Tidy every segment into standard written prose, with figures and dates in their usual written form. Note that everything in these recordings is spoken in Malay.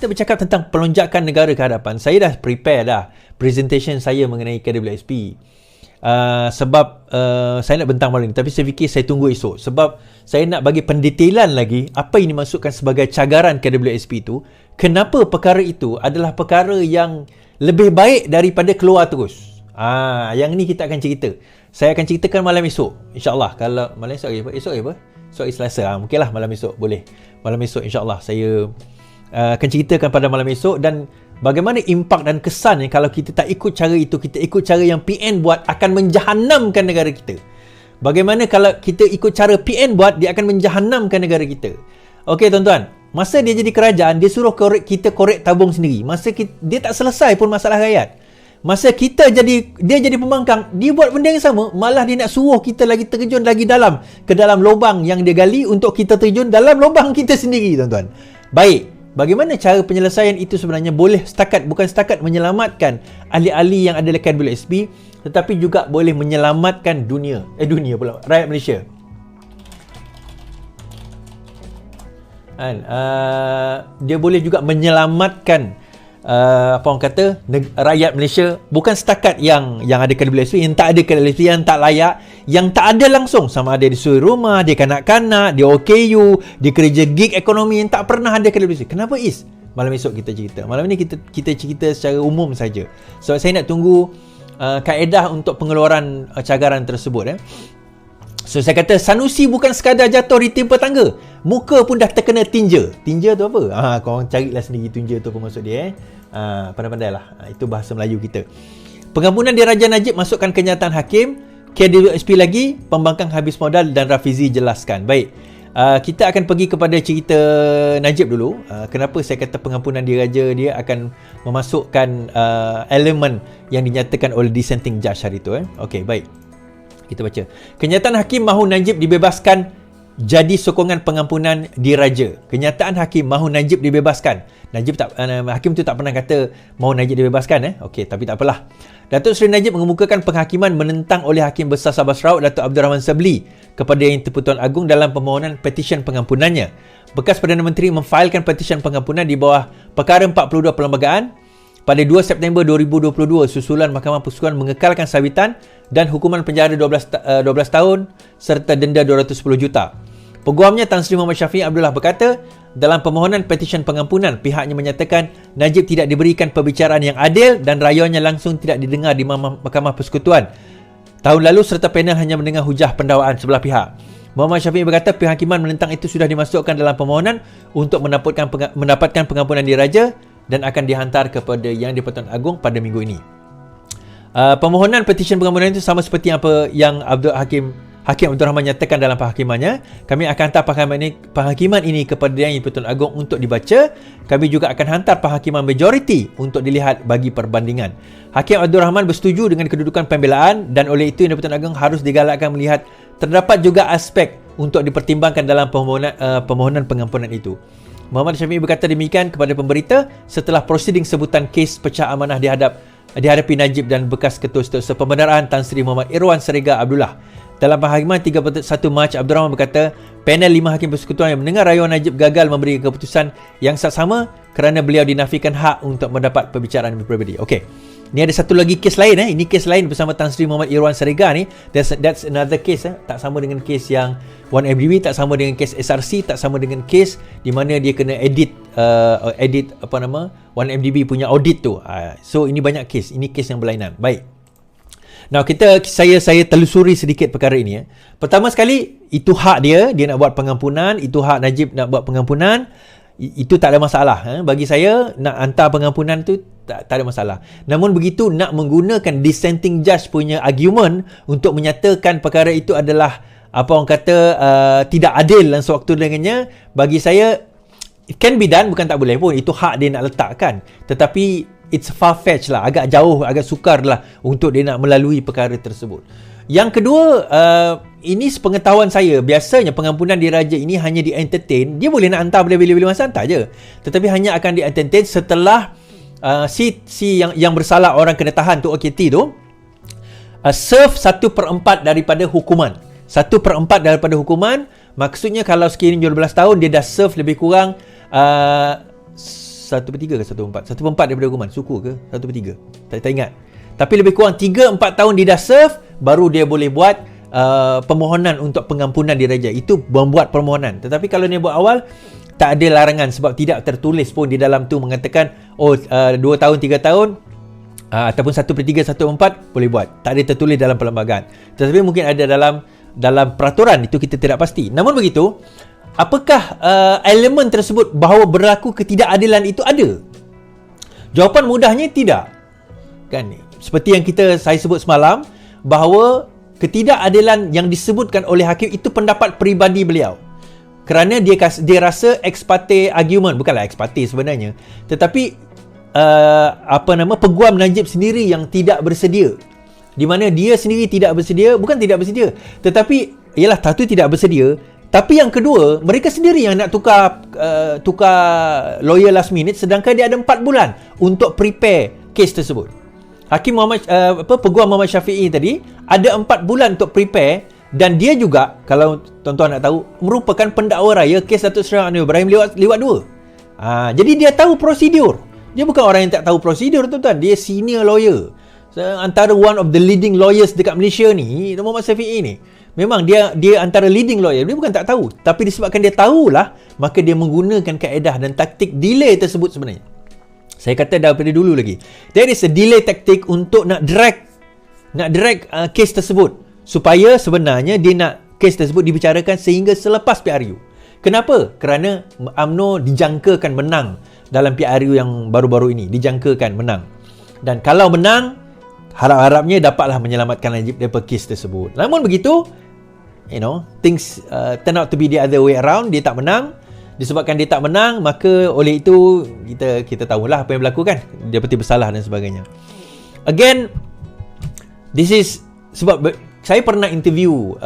kita bercakap tentang pelonjakan negara ke hadapan, saya dah prepare dah presentation saya mengenai KWSP. Sebab saya nak bentang malam ni, tapi saya fikir saya tunggu esok, sebab saya nak bagi pendetailan lagi apa yang dimaksudkan sebagai cagaran KWSP itu. Kenapa perkara itu adalah perkara yang lebih baik daripada keluar terus. Yang ni kita akan cerita. Saya akan ceritakan malam esok, insyaAllah. Kalau malam esok apa? Esok apa? Esok Selasa. Mungkinlah malam esok, boleh. Malam esok insyaAllah saya akan ceritakan pada malam esok, dan bagaimana impak dan kesan kalau kita tak ikut cara itu, kita ikut cara yang PN buat, akan menjahannamkan negara kita. Bagaimana kalau kita ikut cara PN buat, dia akan menjahannamkan negara kita. Okey tuan-tuan, masa dia jadi kerajaan, dia suruh kita korek tabung sendiri. Masa dia tak selesai pun masalah rakyat. Masa dia jadi pembangkang, dia buat benda yang sama, malah dia nak suruh kita lagi terjun lagi dalam, ke dalam lubang yang dia gali untuk kita terjun dalam lubang kita sendiri, tuan-tuan. Baik, bagaimana cara penyelesaian itu sebenarnya bukan setakat menyelamatkan ahli-ahli yang ada dekat WSP, tetapi juga boleh menyelamatkan rakyat Malaysia. Dia boleh juga menyelamatkan apa orang kata, rakyat Malaysia, bukan setakat yang ada KWSP, yang tak ada KWSP, yang tak layak, yang tak ada langsung, sama ada di suri rumah, dia kanak-kanak, dia OKU, dia kerja gig ekonomi yang tak pernah ada KWSP. Kenapa Is? Malam esok kita cerita. Malam ni kita cerita secara umum saja. Sebab saya nak tunggu kaedah untuk pengeluaran cagaran tersebut. So saya kata Sanusi bukan sekadar jatuh di timpa tangga, muka pun dah terkena tinja. Tinja tu apa? Korang carilah sendiri tinja tu apa maksud dia. Pandai-pandai lah. Itu bahasa Melayu kita. Pengampunan Diraja Najib masukkan kenyataan hakim. KWSP lagi, pembangkang habis modal dan Rafizi jelaskan. Baik, kita akan pergi kepada cerita Najib dulu. Kenapa saya kata pengampunan diraja dia akan memasukkan elemen yang dinyatakan oleh dissenting judge hari itu. Okey, baik. Kita baca. Kenyataan hakim mahu Najib dibebaskan jadi sokongan pengampunan diraja. Kenyataan hakim mahu Najib dibebaskan. Hakim tu tak pernah kata mahu Najib dibebaskan. Okey, tapi tak apalah. Datuk Seri Najib mengemukakan penghakiman menentang oleh Hakim Besar Sabah Sarawak Datuk Abdul Rahman Sabli kepada Yang di-Pertuan Agong dalam permohonan petisyen pengampunannya. Bekas Perdana Menteri memfailkan petisyen pengampunan di bawah perkara 42 perlembagaan pada 2 September 2022 susulan Mahkamah Persekutuan mengekalkan sabitan dan hukuman penjara 12 tahun serta denda 210 juta. Peguamnya Tan Sri Muhammad Syafiee Abdullah berkata, dalam permohonan petisyen pengampunan, pihaknya menyatakan Najib tidak diberikan perbicaraan yang adil dan rayuannya langsung tidak didengar di Mahkamah Persekutuan tahun lalu serta panel hanya mendengar hujah pendakwaan sebelah pihak. Muhammad Syafiee berkata penghakiman menentang itu sudah dimasukkan dalam permohonan untuk mendapatkan pengampunan diraja dan akan dihantar kepada Yang di-Pertuan Agong pada minggu ini. Permohonan petisyen pengampunan itu sama seperti apa yang Hakim Abdul Rahman nyatakan dalam penghakimannya. Kami akan hantar penghakiman ini kepada Yang di-Pertuan Agong untuk dibaca. Kami juga akan hantar penghakiman majoriti untuk dilihat bagi perbandingan. Hakim Abdul Rahman bersetuju dengan kedudukan pembelaan dan oleh itu Yang di-Pertuan Agong harus digalakkan melihat terdapat juga aspek untuk dipertimbangkan dalam permohonan pengampunan itu. Muhammad Syafiee berkata demikian kepada pemberita setelah prosiding sebutan kes pecah amanah dihadapi Najib dan bekas Ketua Setiausaha Pembenaran Tan Sri Muhammad Irwan Serega Abdullah. Dalam penghakiman 31 Mac, Abdul Rahman berkata, panel 5 hakim persekutuan yang mendengar rayuan Najib gagal memberi keputusan yang sama kerana beliau dinafikan hak untuk mendapat perbicaraan pribadi. Okey. Ni ada satu lagi kes lain Ini kes lain bersama Tan Sri Muhammad Irwan Serega ni. That's another case Tak sama dengan kes yang 1MDB, tak sama dengan kes SRC, tak sama dengan kes di mana dia kena edit 1MDB punya audit tu. So ini banyak kes. Ini kes yang berlainan. Baik. Now saya telusuri sedikit perkara ini. Pertama sekali, itu hak dia nak buat pengampunan, itu hak Najib nak buat pengampunan. Itu tak ada masalah. Bagi saya nak hantar pengampunan tu tak ada masalah. Namun begitu nak menggunakan dissenting judge punya argument untuk menyatakan perkara itu adalah apa orang kata tidak adil dan sewaktu dengannya, bagi saya it can be done, bukan tak boleh pun. Itu hak dia nak letakkan. Tetapi it's far-fetched lah, agak jauh, agak sukar lah untuk dia nak melalui perkara tersebut. Yang kedua, ini sepengetahuan saya, biasanya pengampunan diraja ini hanya di-entertain. Dia boleh nak hantar bila-bila masa hantar je. Tetapi hanya akan di-entertain setelah si yang bersalah orang kena tahan tu, OKT tu, serve 1/4 daripada hukuman. 1/4 daripada hukuman, maksudnya kalau sekiranya 12 tahun, dia dah serve lebih kurang 1 1/3 ke 1/4? 1/4 daripada hukuman. Suku ke 1/3? Tak ingat. Tapi lebih kurang 3-4 tahun dia dah serve, baru dia boleh buat permohonan untuk pengampunan diraja. Itu membuat permohonan. Tetapi kalau dia buat awal, tak ada larangan sebab tidak tertulis pun di dalam tu mengatakan 2 tahun 3 tahun ataupun 1/3 1/4 boleh buat. Tak ada tertulis dalam perlembagaan. Tetapi mungkin ada dalam peraturan, itu kita tidak pasti. Namun begitu, apakah elemen tersebut bahawa berlaku ketidakadilan itu ada? Jawapan mudahnya tidak. Kan? Seperti yang saya sebut semalam, bahawa ketidakadilan yang disebutkan oleh hakim itu pendapat peribadi beliau. Kerana dia rasa ex parte argument, bukanlah ex parte sebenarnya, tetapi Peguam Najib sendiri yang tidak bersedia. Di mana dia sendiri tidak bersedia, bukan tidak bersedia, tetapi ialah satu tidak bersedia, tapi yang kedua mereka sendiri yang nak tukar lawyer last minute, sedangkan dia ada 4 bulan untuk prepare kes tersebut. Hakim Peguam Muhammad Syafiee tadi ada 4 bulan untuk prepare, dan dia juga, kalau tuan-tuan nak tahu, merupakan pendakwa raya kes Datuk Seri Anwar Ibrahim liwat 2. Jadi dia tahu prosedur. Dia bukan orang yang tak tahu prosedur, tuan-tuan. Dia senior lawyer. Antara one of the leading lawyers dekat Malaysia ni, Muhammad Syafiee ni. Memang dia antara leading lawyer. Dia bukan tak tahu, tapi disebabkan dia tahulah, maka dia menggunakan kaedah dan taktik delay tersebut sebenarnya. Saya kata daripada dulu lagi, there is a delay tactic untuk nak drag kes tersebut, supaya sebenarnya dia nak kes tersebut dibicarakan sehingga selepas PRU. Kenapa? Kerana UMNO dijangkakan menang dalam PRU yang baru-baru ini. Dijangkakan menang. Dan kalau menang, harap-harapnya dapatlah menyelamatkan Najib daripada kes tersebut. Namun begitu, things turn out to be the other way around. Dia tak menang. Disebabkan dia tak menang, maka oleh itu kita tahulah apa yang berlaku kan. Dia peti bersalah dan sebagainya. Again, this is sebab saya pernah interview,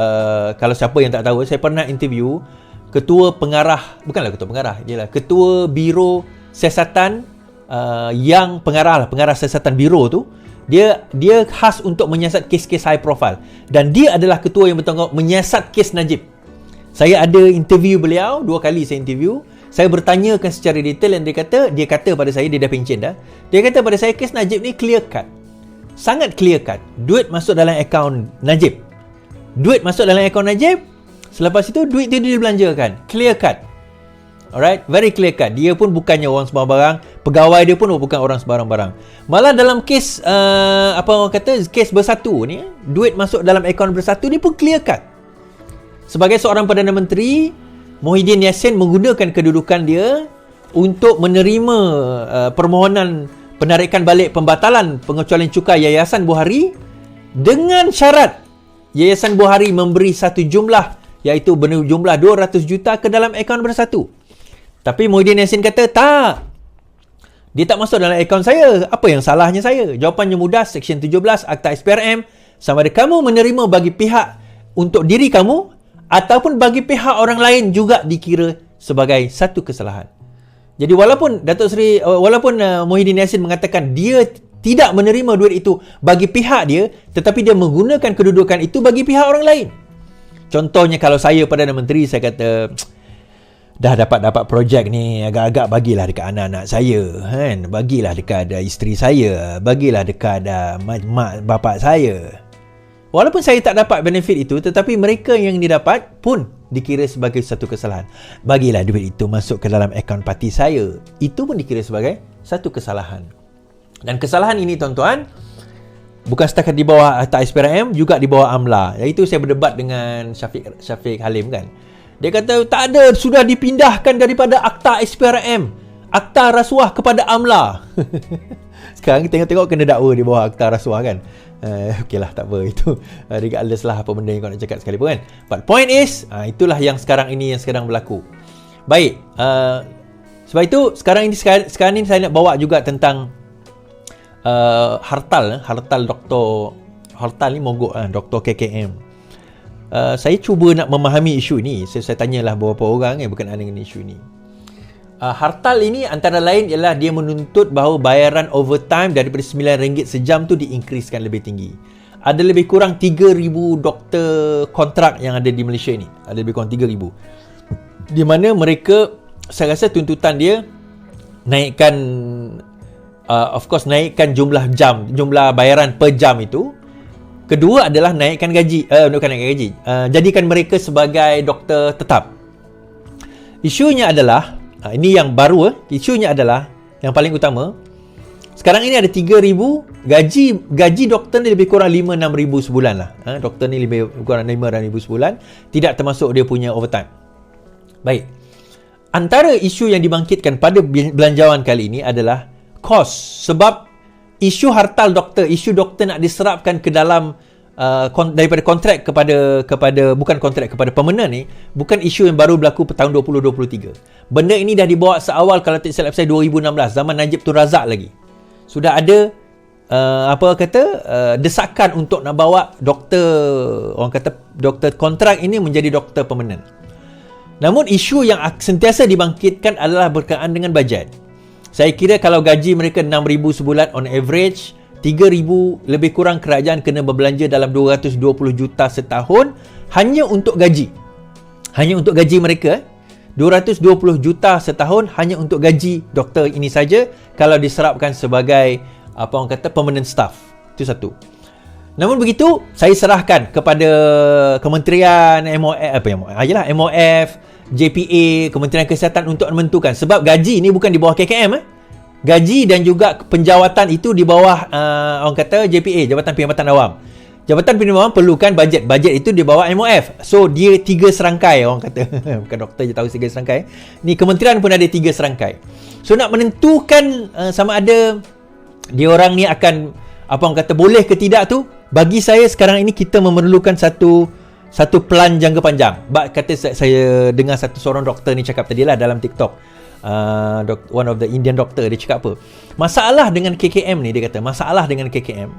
kalau siapa yang tak tahu, saya pernah interview ketua ketua biro siasatan yang pengarah siasatan biro tu. Dia khas untuk menyiasat kes-kes high profile, dan dia adalah ketua yang bertanggungjawab menyiasat kes Najib. Saya ada interview beliau, 2 kali saya interview. Saya bertanyakan secara detail, dan dia kata pada saya, dia dah pencen dah. Dia kata pada saya, kes Najib ni clear cut. Sangat clear cut. Duit masuk dalam akaun Najib. Selepas itu duit tu dia belanjakan. Clear cut. Alright, very clear cut. Dia pun bukannya orang sembarang-barang. Pegawai dia pun bukan orang sembarang-barang. Malah dalam kes kes Bersatu ni, duit masuk dalam akaun Bersatu ni pun clear cut. Sebagai seorang Perdana Menteri, Muhyiddin Yassin menggunakan kedudukan dia untuk menerima permohonan penarikan balik pembatalan pengecualian cukai Yayasan Buhari, dengan syarat Yayasan Buhari memberi satu jumlah, iaitu berjumlah 200 juta ke dalam akaun Bersatu. Tapi Muhyiddin Yassin kata, tak, dia tak masuk dalam akaun saya. Apa yang salahnya saya? Jawapannya mudah, Seksyen 17 Akta SPRM, sama ada kamu menerima bagi pihak untuk diri kamu ataupun bagi pihak orang lain, juga dikira sebagai satu kesalahan. Jadi walaupun Muhyiddin Yassin mengatakan dia tidak menerima duit itu bagi pihak dia, tetapi dia menggunakan kedudukan itu bagi pihak orang lain. Contohnya kalau saya Perdana Menteri, saya kata, dah dapat projek ni, agak-agak bagilah dekat anak-anak saya, kan? Bagilah dekat isteri saya, bagilah dekat mak bapak saya. Walaupun saya tak dapat benefit itu, tetapi mereka yang didapat pun dikira sebagai satu kesalahan. Bagilah duit itu masuk ke dalam akaun parti saya. Itu pun dikira sebagai satu kesalahan. Dan kesalahan ini, tuan-tuan, bukan setakat di bawah Akta SPRM, juga di bawah AMLA. Iaitu saya berdebat dengan Syafiq Halim kan. Dia kata, tak ada, sudah dipindahkan daripada Akta SPRM, Akta Rasuah kepada AMLA. Sekarang tengok-tengok kena dakwa di bawah Akta Rasuah kan. Okeylah, tak apa, itu regardless lah apa benda yang kau nak cakap sekalipun kan. But point is, itulah yang sekarang berlaku. Baik, sebab itu sekarang ini saya nak bawa juga tentang Hartal Dr. Hartal ni mogok Dr. KKM. Saya cuba nak memahami isu ni. Saya tanyalah beberapa orang berkenaan dengan isu ni. Hartal ini antara lain ialah dia menuntut bahawa bayaran overtime daripada RM9 sejam tu diincreasekan lebih tinggi. Ada lebih kurang 3,000 doktor kontrak yang ada di Malaysia ni. Ada lebih kurang 3,000. Di mana mereka, saya rasa tuntutan dia naikkan of course naikkan jumlah bayaran per jam itu. Kedua adalah naikkan gaji, bukan naikkan gaji, jadikan mereka sebagai doktor tetap. Isunya adalah, ini yang baru, isunya adalah yang paling utama. Sekarang ini ada 3,000 gaji doktor ni lebih kurang 5-6 ribu sebulan lah. Doktor ni lebih kurang 5-6 ribu sebulan, tidak termasuk dia punya overtime. Baik. Antara isu yang dibangkitkan pada belanjawan kali ini adalah kos. Sebab isu hartal doktor, isu doktor nak diserapkan ke dalam daripada kontrak kepada bukan kontrak kepada permanent ni, bukan isu yang baru berlaku pada tahun 2023. Benda ini dah dibawa seawal, kalau tak silap saya, 2016, zaman Najib Tun Razak lagi. Sudah ada desakan untuk nak bawa doktor, orang kata doktor kontrak ini menjadi doktor permanent. Namun isu yang sentiasa dibangkitkan adalah berkaitan dengan bajet. Saya kira kalau gaji mereka 6,000 sebulan on average, 3,000 lebih kurang kerajaan kena berbelanja dalam 220 juta setahun hanya untuk gaji. Hanya untuk gaji mereka. 220 juta setahun hanya untuk gaji doktor ini saja kalau diserapkan sebagai permanent staff. Itu satu. Namun begitu, saya serahkan kepada Kementerian MOF, JPA, Kementerian Kesihatan untuk menentukan. Sebab gaji ni bukan di bawah KKM. Gaji dan juga penjawatan itu di bawah JPA, Jabatan Perkhidmatan Awam. Jabatan Perkhidmatan Awam perlukan bajet. Bajet itu di bawah MOF. So dia 3 serangkai, orang kata. Bukan doktor je tahu 3 serangkai. Ni kementerian pun ada 3 serangkai. So nak menentukan sama ada dia orang ni akan boleh ke tidak tu, bagi saya sekarang ini kita memerlukan satu plan jangka panjang. Kata saya dengar seorang doktor ni cakap tadilah dalam TikTok. One of the Indian doctor, dia cakap apa? Masalah dengan KKM ni, dia kata, masalah dengan KKM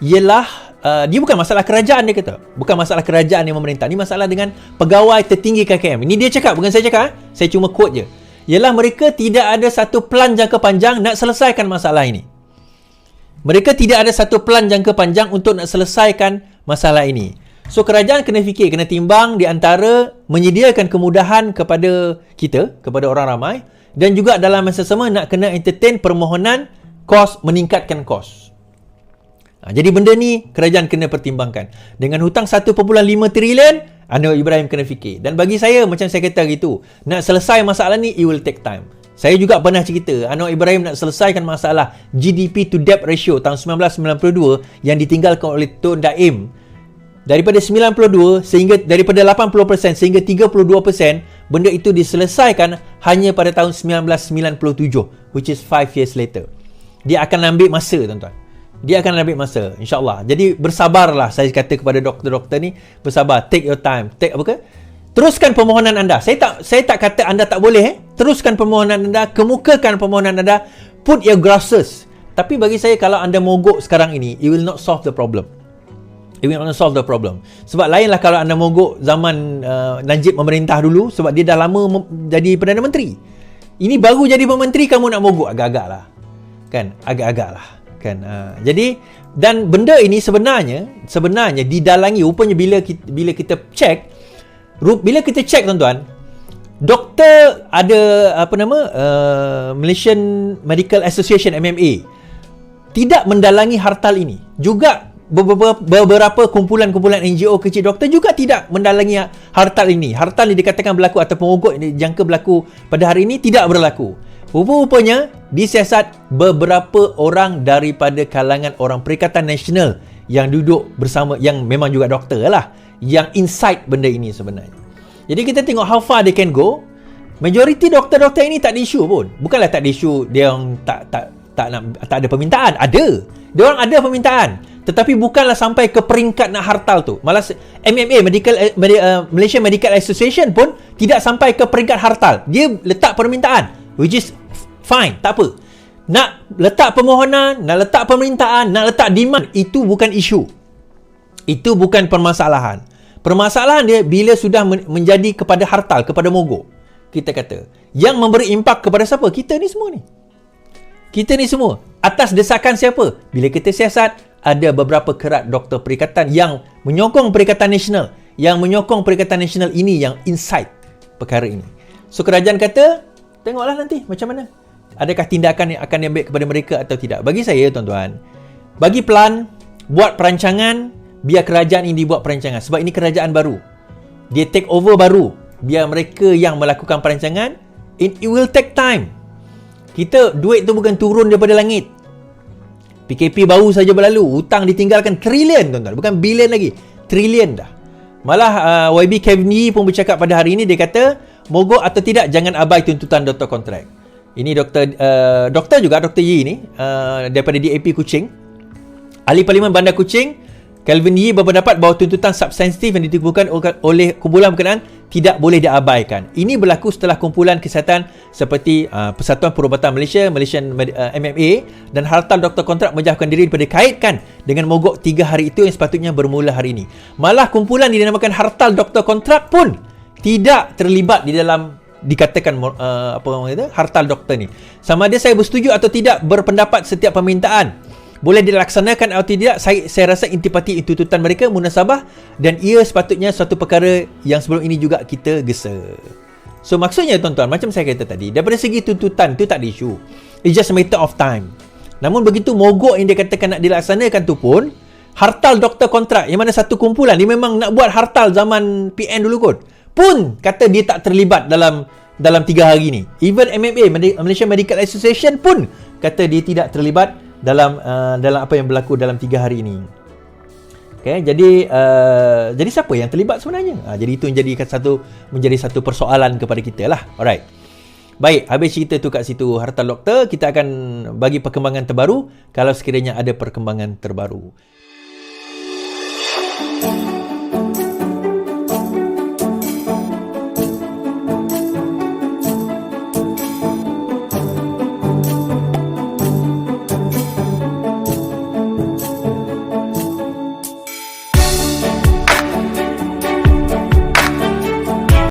ialah dia bukan masalah kerajaan, dia kata. Bukan masalah kerajaan yang memerintah. Ni masalah dengan pegawai tertinggi KKM. Ini dia cakap, bukan saya cakap. Saya cuma quote je. Ialah mereka tidak ada satu plan jangka panjang nak selesaikan masalah ini. Mereka tidak ada satu plan jangka panjang untuk nak selesaikan masalah ini. So kerajaan kena fikir, kena timbang di antara menyediakan kemudahan kepada kita, kepada orang ramai, dan juga dalam masa sama nak kena entertain permohonan meningkatkan kos. Jadi benda ni kerajaan kena pertimbangkan. Dengan hutang 1.5 trilion, Anwar Ibrahim kena fikir. Dan bagi saya, macam saya kata gitu, nak selesai masalah ni, it will take time. Saya juga pernah cerita, Anwar Ibrahim nak selesaikan masalah GDP to debt ratio tahun 1992 yang ditinggalkan oleh Tun Daim. Daripada 92 sehingga daripada 80% sehingga 32%, benda itu diselesaikan hanya pada tahun 1997, which is 5 years later. Dia akan ambil masa, tuan-tuan. Dia akan ambil masa, insya-Allah. Jadi bersabarlah, saya kata kepada doktor-doktor ni, bersabar, take your time. Teruskan permohonan anda. Saya tak kata anda tak boleh. Teruskan permohonan anda, kemukakan permohonan anda, put your grasses. Tapi bagi saya, kalau anda mogok sekarang ini, it will not solve the problem. It will not solve the problem. Sebab lainlah kalau anda mogok zaman Najib memerintah dulu, sebab dia dah lama jadi Perdana Menteri. Ini baru jadi Menteri, kamu nak mogok, agak-agak lah. Kan? Agak-agak lah. Kan? Jadi, dan benda ini sebenarnya didalangi. Rupanya bila kita cek, tuan-tuan, doktor ada Malaysian Medical Association, MMA, tidak mendalangi hartal ini. Juga beberapa kumpulan-kumpulan NGO kecil doktor juga tidak mendalangi hartal ini. Hartal ini dikatakan berlaku atau mogok jangka berlaku pada hari ini tidak berlaku. Rupa-rupanya disiasat beberapa orang daripada kalangan orang Perikatan Nasional yang duduk bersama, yang memang juga doktor lah, yang insight benda ini sebenarnya. Jadi kita tengok how far they can go. Majoriti doktor-doktor ini tak ada isu pun. Bukanlah tak ada isu dia orang tak ada permintaan. Ada. Dia orang ada permintaan. Tetapi bukanlah sampai ke peringkat nak hartal tu. Malah MMA, Malaysia Medical Association pun tidak sampai ke peringkat hartal. Dia letak permintaan, which is fine, tak apa. Nak letak permohonan, nak letak permintaan, nak letak demand, itu bukan isu. Itu bukan permasalahan. Permasalahan dia bila sudah menjadi kepada hartal, kepada mogok. Kita kata, yang memberi impak kepada siapa? Kita ni semua ni. Kita ni semua. Atas desakan siapa? Bila kita siasat, ada beberapa kerat doktor perikatan yang menyokong Perikatan Nasional. Yang menyokong Perikatan Nasional ini yang insight perkara ini. So kerajaan kata, tengoklah nanti macam mana. adakah tindakan yang akan diambil kepada mereka atau tidak. Bagi saya, tuan-tuan, bagi pelan, buat perancangan, biar kerajaan ini buat perancangan. Sebab ini kerajaan baru. Dia take over baru. Biar mereka yang melakukan perancangan. It will take time. Duit tu bukan turun daripada langit. PKP baru saja berlalu. Hutang ditinggalkan trilion, tuan-tuan. Bukan bilion lagi. Trilion dah. Malah YB Kevin Yee pun bercakap pada hari ini. Dia kata, mogok atau tidak, jangan abai tuntutan doktor kontrak. Ini doktor juga, Dr. Yee ni, daripada DAP Kuching. Ahli Parlimen Bandar Kuching, Kelvin Yee berpendapat bahawa tuntutan substantif yang ditubuhkan oleh kumpulan berkenaan tidak boleh diabaikan. Ini berlaku setelah kumpulan kesihatan seperti Persatuan Perubatan Malaysia, Malaysian MMA dan Hartal Doktor Kontrak menjauhkan diri daripada kaitkan dengan mogok 3 hari itu yang sepatutnya bermula hari ini. Malah kumpulan yang dinamakan Hartal Doktor Kontrak pun tidak terlibat di dalam dikatakan Hartal Doktor ni. Sama ada saya bersetuju atau tidak berpendapat setiap permintaan boleh dilaksanakan atau tidak, saya rasa intipati tuntutan mereka munasabah dan ia sepatutnya satu perkara yang sebelum ini juga kita gesa. So maksudnya tuan-tuan, macam saya kata tadi, daripada segi tuntutan tu tak ada isu. It's just a matter of time. Namun begitu mogok yang dia katakan nak dilaksanakan tu pun, Hartal Doktor Kontrak yang mana satu kumpulan, dia memang nak buat hartal zaman PN dulu kot, pun kata dia tak terlibat dalam 3 hari ni. Even MMA, Malaysia Medical Association pun kata dia tidak terlibat dalam apa yang berlaku dalam 3 hari ini. Okay, jadi siapa yang terlibat sebenarnya? Jadi itu menjadi satu persoalan kepada kita lah. Alright. Baik, habis cerita tu kat situ Hartal Doktor, kita akan bagi perkembangan terbaru kalau sekiranya ada perkembangan terbaru.